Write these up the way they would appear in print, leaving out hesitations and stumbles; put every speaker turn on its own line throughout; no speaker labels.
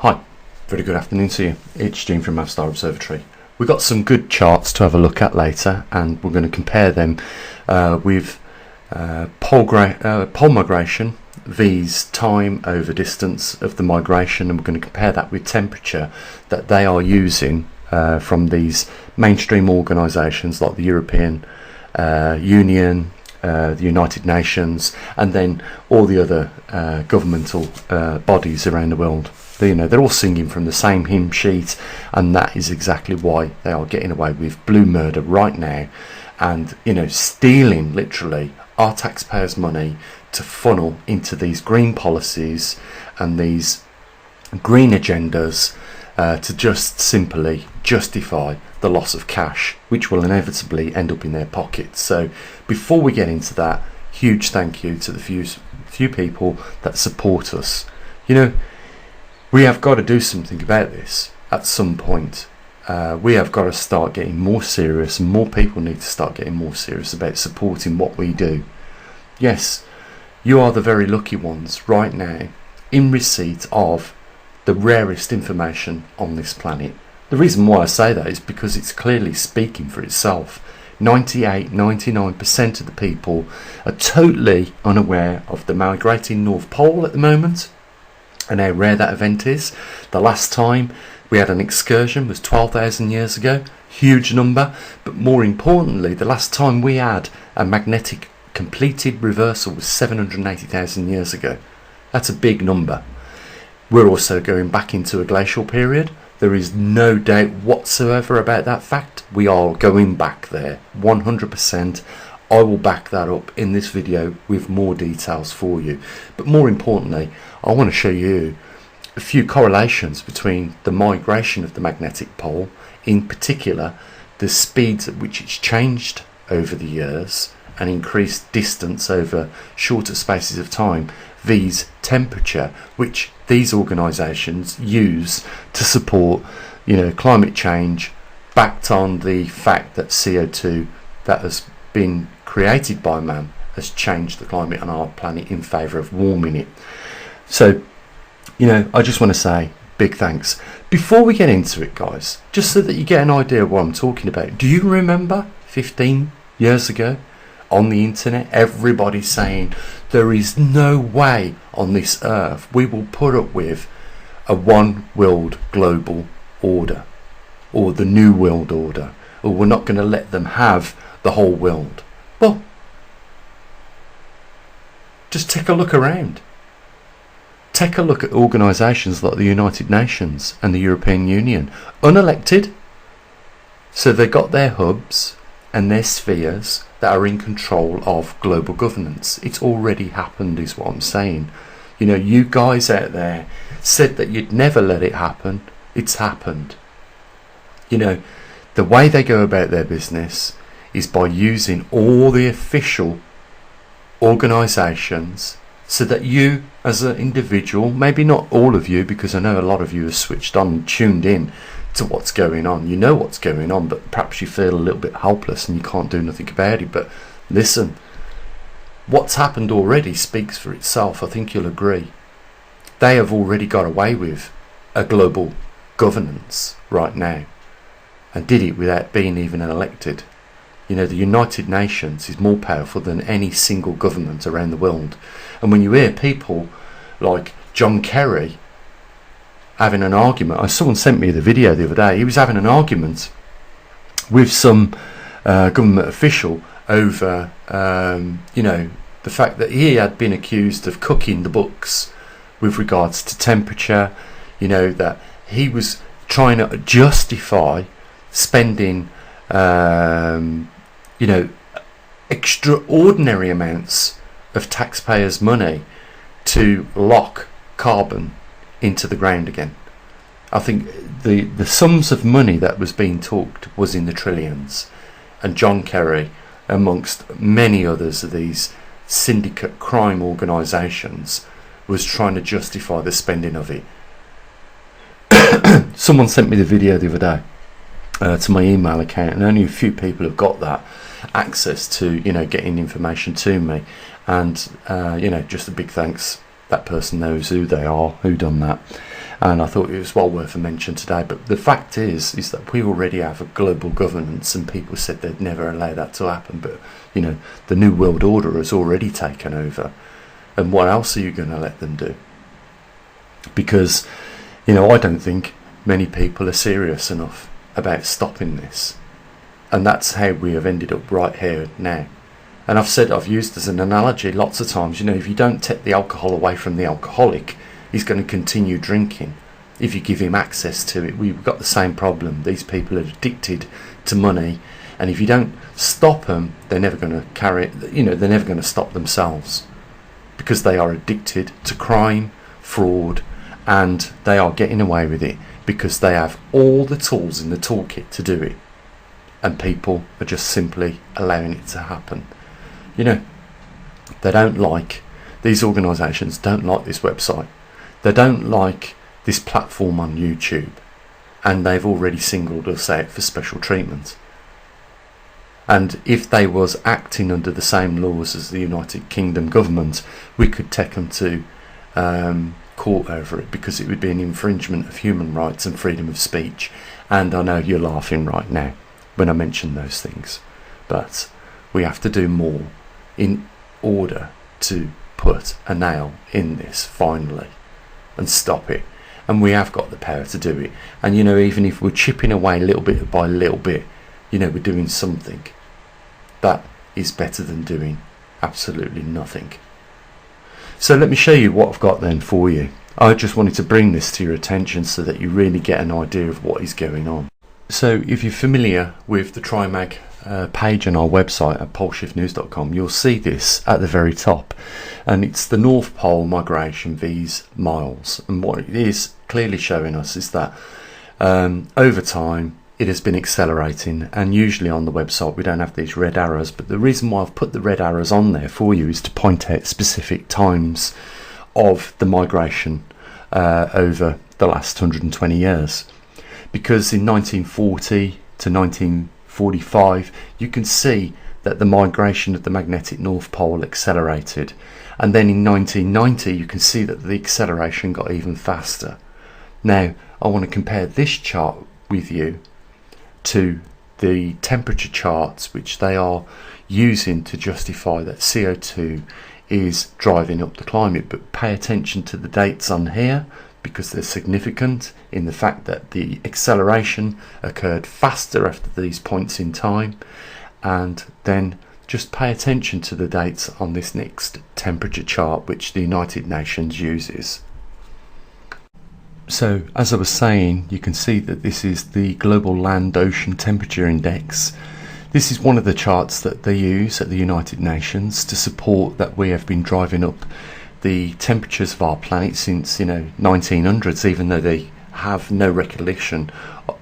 Hi, very good afternoon to you. It's Gene from Mavstar Observatory. We've got some good charts to have a look at later, and we're going to compare them with pole migration, V's time over distance of the migration, and we're going to compare that with temperature that they are using from these mainstream organisations like the European Union, the United Nations, and then all the other governmental bodies around the world. They're all singing from the same hymn sheet, and that is exactly why they are getting away with blue murder right now, and stealing literally our taxpayers' money to funnel into these green policies and these green agendas to just simply justify the loss of cash, which will inevitably end up in their pockets. So before we get into that, huge thank you to the few people that support us. We have got to do something about this at some point. We have got to start getting more serious, and more people need to start getting more serious about supporting what we do. Yes, you are the very lucky ones right now in receipt of the rarest information on this planet. The reason why I say that is because it's clearly speaking for itself. 99% of the people are totally unaware of the migrating North Pole at the moment, and how rare that event is. The last time we had an excursion was 12,000 years ago, huge number, but more importantly, the last time we had a magnetic completed reversal was 780,000 years ago. That's a big number. We're also going back into a glacial period. There is no doubt whatsoever about that fact. We are going back there 100%. I will back that up in this video with more details for you. But more importantly, I want to show you a few correlations between the migration of the magnetic pole, in particular the speeds at which it's changed over the years and increased distance over shorter spaces of time, V's temperature, which these organisations use to support climate change, backed on the fact that CO2 that has been created by man has changed the climate on our planet in favour of warming it. So, I just want to say big thanks. Before we get into it, guys, just so that you get an idea of what I'm talking about, do you remember 15 years ago on the internet, everybody saying there is no way on this earth we will put up with a one world global order, or the new world order, or we're not going to let them have the whole world? Well, just take a look around. Take a look at organisations like the United Nations and the European Union, unelected, so they've got their hubs and their spheres that are in control of global governance. It's already happened, is what I'm saying. You guys out there said that you'd never let it happen. It's happened. The way they go about their business is by using all the official organisations so that you as an individual, maybe not all of you, because I know a lot of you are switched on and tuned in to what's going on. You know what's going on, but perhaps you feel a little bit helpless and you can't do nothing about it. But listen, what's happened already speaks for itself. I think you'll agree. They have already got away with a global governance right now, and did it without being even elected. The United Nations is more powerful than any single government around the world. And when you hear people like John Kerry having an argument, someone sent me the video the other day, he was having an argument with some government official over the fact that he had been accused of cooking the books with regards to temperature, that he was trying to justify spending extraordinary amounts of taxpayers' money to lock carbon into the ground again. I think the sums of money that was being talked was in the trillions, and John Kerry, amongst many others of these syndicate crime organisations, was trying to justify the spending of it. Someone sent me the video the other day to my email account, and only a few people have got that access to getting information to me, and just a big thanks. That person knows who they are, who done that. and I thought it was well worth a mention today. But the fact is that we already have a global governance, and people said they'd never allow that to happen, but you know, the New World Order has already taken over, and what else are you going to let them do? Because, you know, I don't think many people are serious enough about stopping this, and that's how we have ended up right here now. And I've used as an analogy lots of times, you know, if you don't take the alcohol away from the alcoholic, he's going to continue drinking. If you give him access to it, we've got the same problem. These people are addicted to money, and if you don't stop them, they're never going to carry it, you know, they're never going to stop themselves, because they are addicted to crime, fraud, and they are getting away with it because they have all the tools in the toolkit to do it, and people are just simply allowing it to happen. You know, they don't like, these organisations don't like this website, they don't like this platform on YouTube, and they've already singled us out for special treatment. And if they was acting under the same laws as the United Kingdom government, we could take them to court over it, because it would be an infringement of human rights and freedom of speech. And I know you're laughing right now when I mention those things, but we have to do more in order to put a nail in this finally and stop it. And we have got the power to do it. And you know, even if we're chipping away little bit by little bit, you know, we're doing something. That is better than doing absolutely nothing. So let me show you what I've got then for you. I just wanted to bring this to your attention so that you really get an idea of what is going on. So if you're familiar with the TriMag page on our website at poleshiftnews.com, you'll see this at the very top, and it's the North Pole migration V's miles. And what it is clearly showing us is that over time it has been accelerating, and usually on the website we don't have these red arrows, but the reason why I've put the red arrows on there for you is to point out specific times of the migration over the last 120 years. Because in 1940 to 1945 you can see that the migration of the magnetic North Pole accelerated, and then in 1990 you can see that the acceleration got even faster. Now I want to compare this chart with you to the temperature charts which they are using to justify that CO2 is driving up the climate. But pay attention to the dates on here, because they're significant in the fact that the acceleration occurred faster after these points in time. And then just pay attention to the dates on this next temperature chart which the United Nations uses. So as I was saying, you can see that this is the Global Land Ocean Temperature Index. This is one of the charts that they use at the United Nations to support that we have been driving up the temperatures of our planet since, you know, 1900s, even though they have no recollection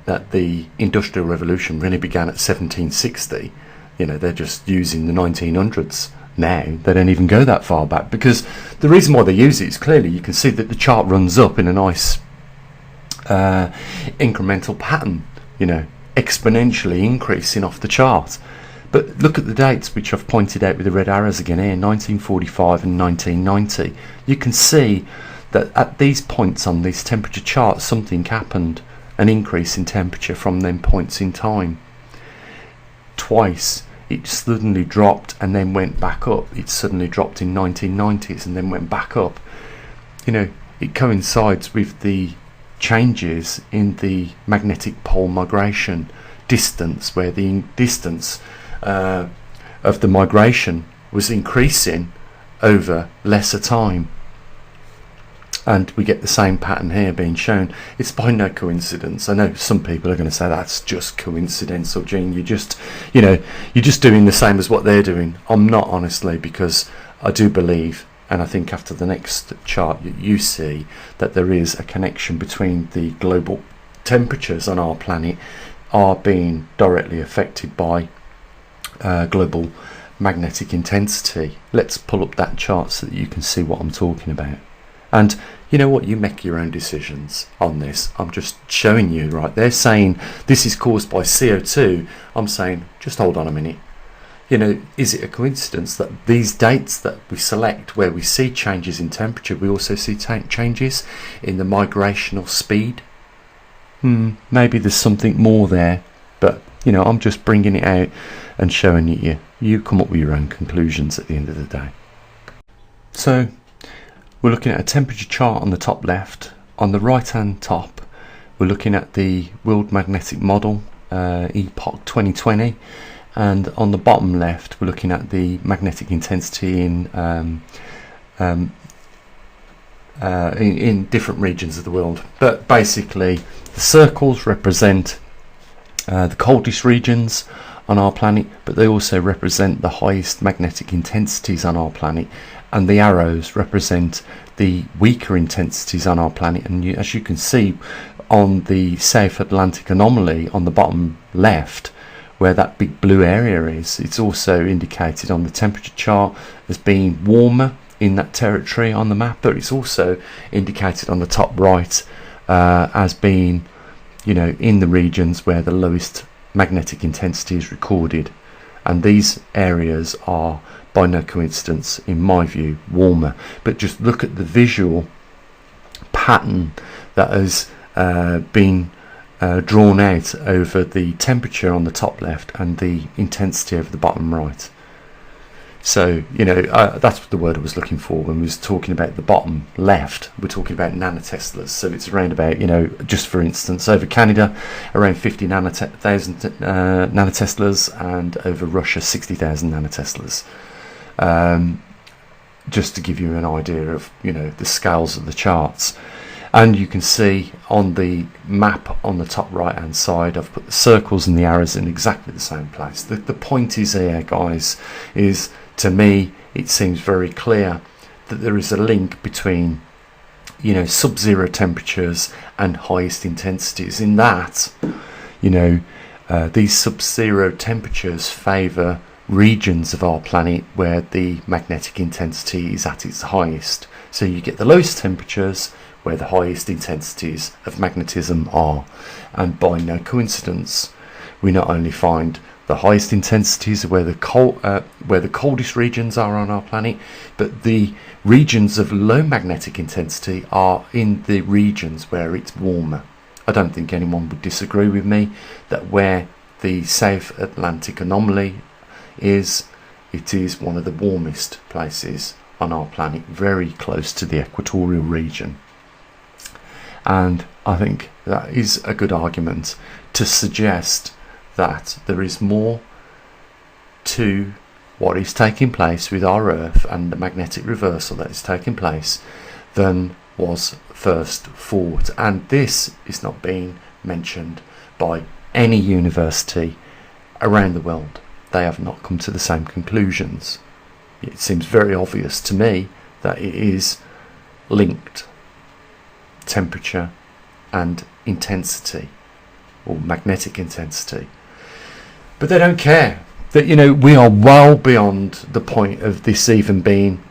that the Industrial Revolution really began at 1760. You know, they're just using the 1900s now. They don't even go that far back, because the reason why they use it is clearly you can see that the chart runs up in a nice incremental pattern, you know, exponentially increasing off the chart. But look at the dates which I've pointed out with the red arrows again here, 1945 and 1990. You can see that at these points on these temperature charts something happened, an increase in temperature from them points in time. Twice it suddenly dropped and then went back up. It suddenly dropped in 1990s and then went back up. You know, it coincides with the changes in the magnetic pole migration distance, where the distance of the migration was increasing over lesser time, and we get the same pattern here being shown. It's by no coincidence. I know some people are going to say that's just coincidental, Gene, you're just doing the same as what they're doing. I'm not, honestly, because I do believe, and I think after the next chart you see that there is a connection between the global temperatures on our planet are being directly affected by global magnetic intensity. Let's pull up that chart so that you can see what I'm talking about. And you know what, you make your own decisions on this. I'm just showing you, right? They're saying this is caused by CO2. I'm saying just hold on a minute. is it a coincidence that these dates that we select, where we see changes in temperature, we also see changes in the migrational speed? Maybe there's something more there, but I'm just bringing it out and showing it you. You come up with your own conclusions at the end of the day. So we're looking at a temperature chart on the top left. On the right hand top, we're looking at the World Magnetic Model, Epoch 2020, and on the bottom left, we're looking at the magnetic intensity in different regions of the world. But basically, the circles represent the coldest regions on our planet, but they also represent the highest magnetic intensities on our planet, and the arrows represent the weaker intensities on our planet. And as you can see on the South Atlantic anomaly on the bottom left, where that big blue area is, it's also indicated on the temperature chart as being warmer in that territory on the map, but it's also indicated on the top right as being in the regions where the lowest magnetic intensity is recorded. And these areas are, by no coincidence, in my view, warmer. But just look at the visual pattern that has been drawn out over the temperature on the top left and the intensity over the bottom right. So that's the word I was looking for when we was talking about the bottom left. We're talking about nanoteslas. So it's around about, just for instance, over Canada around 50,000 nanoteslas, and over Russia 60,000 nanoteslas. Just to give you an idea of the scales of the charts. And you can see on the map on the top right hand side, I've put the circles and the arrows in exactly the same place. The point is here, guys, is, to me, it seems very clear that there is a link between sub-zero temperatures and highest intensities, in that these sub-zero temperatures favour regions of our planet where the magnetic intensity is at its highest. So you get the lowest temperatures where the highest intensities of magnetism are. And by no coincidence, we not only find the highest intensities where the coldest regions are on our planet, but the regions of low magnetic intensity are in the regions where it's warmer. I don't think anyone would disagree with me that where the South Atlantic anomaly is, it is one of the warmest places on our planet, very close to the equatorial region. And I think that is a good argument to suggest that there is more to what is taking place with our Earth and the magnetic reversal that is taking place than was first thought. And this is not being mentioned by any university around the world. They have not come to the same conclusions. It seems very obvious to me that it is linked, temperature and intensity, or magnetic intensity. But they don't care that we are well beyond the point of this even being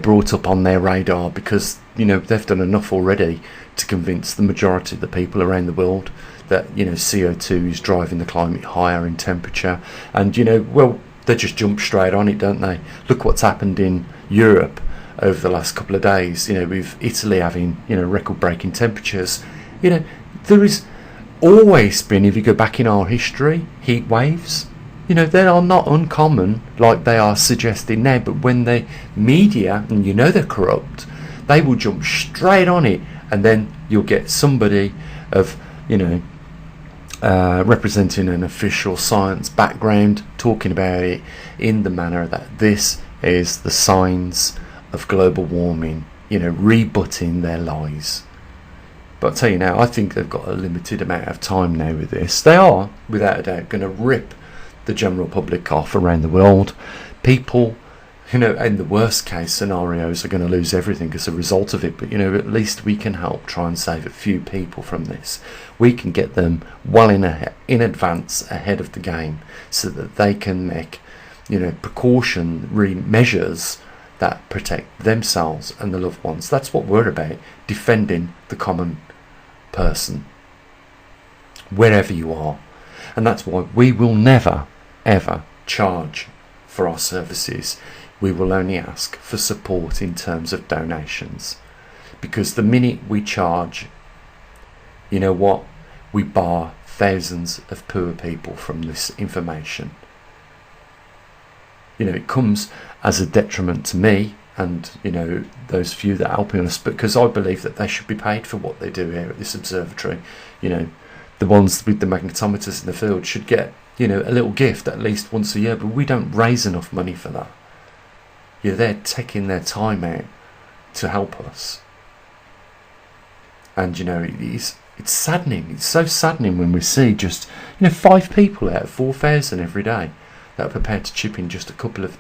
brought up on their radar, because they've done enough already to convince the majority of the people around the world that CO2 is driving the climate higher in temperature. And they just jump straight on it, don't they? Look what's happened in Europe over the last couple of days, with Italy having record-breaking temperatures. There is always been, if you go back in our history, heat waves. They are not uncommon like they are suggesting now, but when the media, and they're corrupt, they will jump straight on it, and then you'll get somebody of representing an official science background talking about it in the manner that this is the signs of global warming, rebutting their lies. But I'll tell you now, I think they've got a limited amount of time now with this. They are, without a doubt, going to rip the general public off around the world. People, in the worst case scenarios, are going to lose everything as a result of it. But, at least we can help try and save a few people from this. We can get them well in advance, ahead of the game, so that they can make, precautionary measures that protect themselves and the loved ones. That's what we're about, defending the common person, wherever you are. And that's why we will never, ever charge for our services. We will only ask for support in terms of donations, because the minute we charge, you know what, we bar thousands of poor people from this information. You know, it comes as a detriment to me and, you know, those few that are helping us, because I believe that they should be paid for what they do here at this observatory. You know, the ones with the magnetometers in the field should get, you know, a little gift at least once a year, but we don't raise enough money for that. Yeah, they're taking their time out to help us. And, you know, it's saddening. It's so saddening when we see just, you know, 5 people out of 4,000 every day that are prepared to chip in just a couple of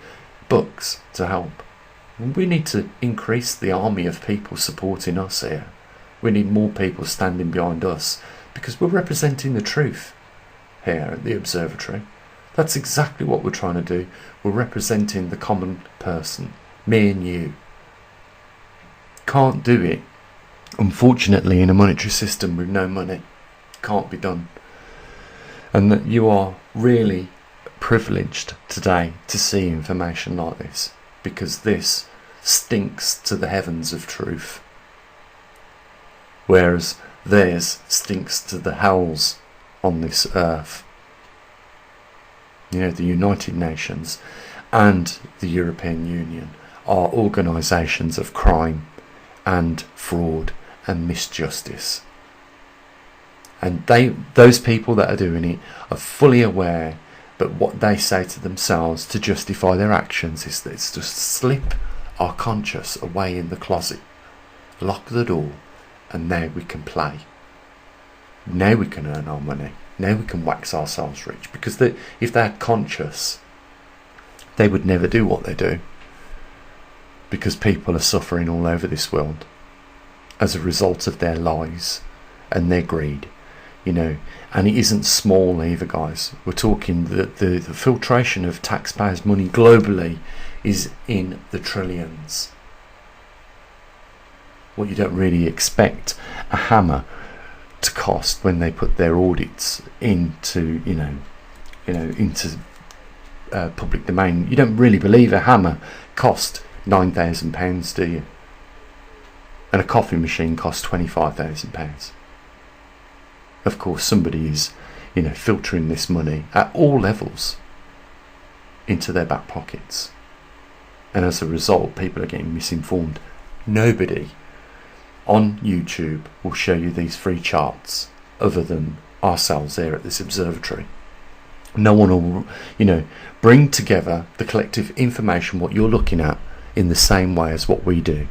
bucks to help. We need to increase the army of people supporting us here. We need more people standing behind us, because we're representing the truth here at the observatory. That's exactly what we're trying to do. We're representing the common person, me and you. Can't do it, unfortunately, in a monetary system with no money. Can't be done. And that you are really privileged today to see information like this, because this stinks to the heavens of truth, whereas theirs stinks to the hells on this earth. You know, the United Nations and the European Union are organisations of crime and fraud and misjustice. And those people that are doing it are fully aware, but what they say to themselves to justify their actions is that it's just slip our conscience away in the closet, lock the door, and now we can play. Now we can earn our money. Now we can wax ourselves rich, because if they had conscience, they would never do what they do, because people are suffering all over this world as a result of their lies and their greed, you know. And it isn't small either, guys. We're talking the filtration of taxpayers' money globally is in the trillions. What you don't really expect a hammer to cost when they put their audits into, into public domain. You don't really believe a hammer cost £9,000, do you? And a coffee machine costs £25,000. Of course, somebody is, filtering this money at all levels into their back pockets, and as a result, people are getting misinformed. Nobody on YouTube will show you these free charts other than ourselves here at this observatory. No one will, bring together the collective information, what you're looking at, in the same way as what we do.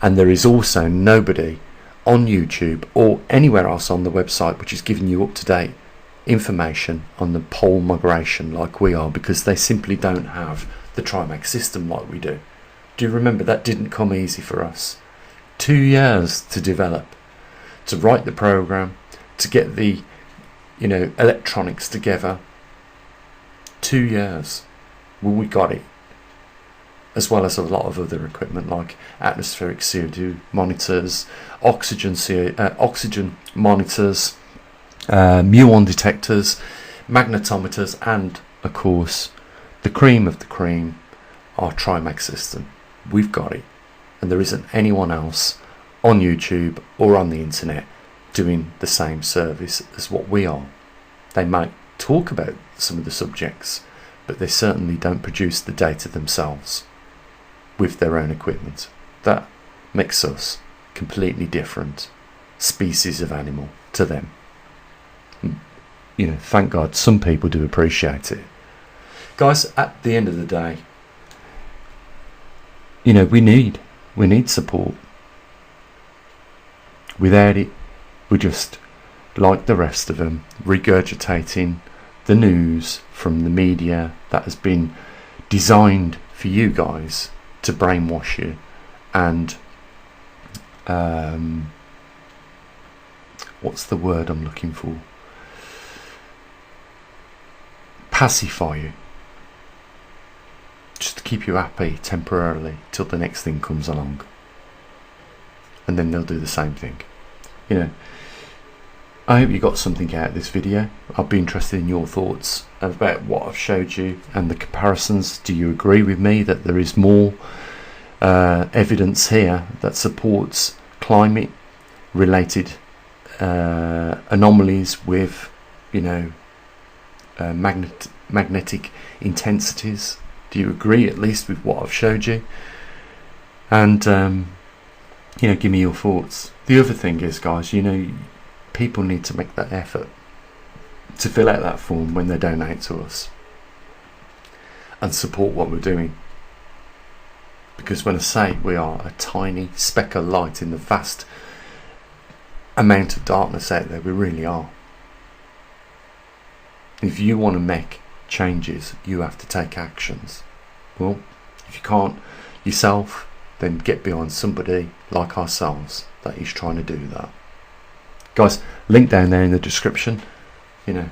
And there is also nobody on YouTube or anywhere else on the website which is giving you up-to-date information on the pole migration like we are, because they simply don't have the Trimax system like we do. Do you remember that didn't come easy for us? 2 years to develop, to write the program, to get the electronics together. 2 years. Well, we got it, as well as a lot of other equipment like atmospheric CO2 monitors, oxygen monitors, muon detectors, magnetometers, and of course the cream of the cream, our Trimax system. We've got it, and there isn't anyone else on YouTube or on the internet doing the same service as what we are. They might talk about some of the subjects, but they certainly don't produce the data themselves with their own equipment. That makes us completely different species of animal to them. Thank God some people do appreciate it. Guys, at the end of the day, we need support. Without it, we're just like the rest of them, regurgitating the news from the media that has been designed for you guys to brainwash you and what's the word I'm looking for? Pacify you, just to keep you happy temporarily till the next thing comes along, and then they'll do the same thing. I hope you got something out of this video. I'll be interested in your thoughts about what I've showed you and the comparisons. Do you agree with me that there is more evidence here that supports climate related anomalies with, you know, magnetic intensities? Do you agree at least with what I've showed you? And you know, give me your thoughts. The other thing is, guys, you know, people need to make that effort to fill out that form when they donate to us and support what we're doing. Because when I say we are a tiny speck of light in the vast amount of darkness out there, we really are. If you want to make changes, you have to take actions. Well, if you can't yourself, then get behind somebody like ourselves that is trying to do that. Guys, link down there in the description. You know,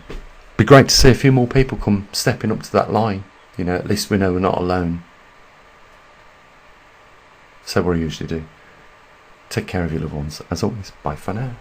be great to see a few more people come stepping up to that line. You know, at least we know we're not alone. So what I usually do, take care of your loved ones. As always, bye for now.